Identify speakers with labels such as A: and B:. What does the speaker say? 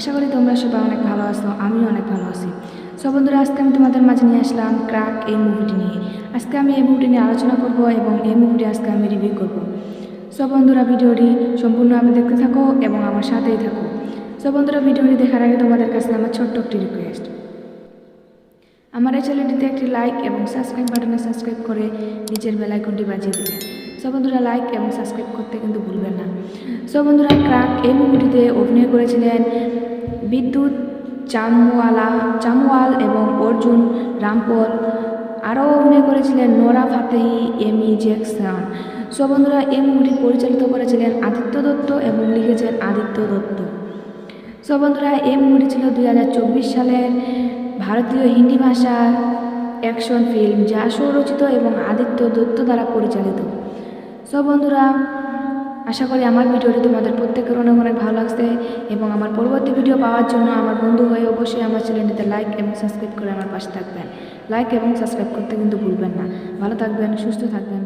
A: আশা করি তোমরা সবাই অনেক ভালো আছো, আমিও অনেক ভালো আছি। সো বন্ধুরা, আজকে আমি তোমাদের মাঝে নিয়ে আসলাম ক্র্যাক এই মুভিটি নিয়ে। আজকে আমি এই মুভিটি নিয়ে আলোচনা করব এবং এই মুভিটি আজকে আমি রিভিউ করব। সো বন্ধুরা, ভিডিওটি সম্পূর্ণভাবে দেখতে থাকো এবং আমার সাথেই থাকো। সো বন্ধুরা, ভিডিওটি দেখার আগে তোমাদের কাছে আমার ছোট্ট একটি রিকোয়েস্ট, আমার এই চ্যানেলটিতে একটি লাইক এবং সাবস্ক্রাইব বাটনে সাবস্ক্রাইব করে নিচের বেল আইকনটি বাজিয়ে দেবেন। সো বন্ধুরা, লাইক এবং সাবস্ক্রাইব করতে কিন্তু ভুলবেন না। সো বন্ধুরা, ক্র্যাক এই মুভিটিতে অভিনয় করেছিলেন বিদ্যুৎ চামওয়াল এবং অর্জুন রামপল। আরও অভিনয় করেছিলেন নোরা ফাতেহি, এমি জ্যাকসন। সো বন্ধুরা, এই মুভিটি পরিচালিত করেছিলেন আদিত্য দত্ত এবং লিখেছেন আদিত্য দত্ত। সো বন্ধুরা, এই মুভিটি ছিল 2024 সালের ভারতীয় হিন্দি ভাষার অ্যাকশন ফিল্ম, যা সুরচিত এবং আদিত্য দত্ত দ্বারা পরিচালিত। সো বন্ধুরা, আশা করি আমার ভিডিওটি তোমাদের প্রত্যেকের অনেক অনেক ভালো লাগছে এবং আমার পরবর্তী ভিডিও পাওয়ার জন্য আমার বন্ধু হয়ে অবশ্যই আমার চ্যানেলটিতে লাইক এবং সাবস্ক্রাইব করে আমার পাশে থাকবেন। লাইক এবং সাবস্ক্রাইব করতে কিন্তু ভুলবেন না। ভালো থাকবেন, সুস্থ থাকবেন।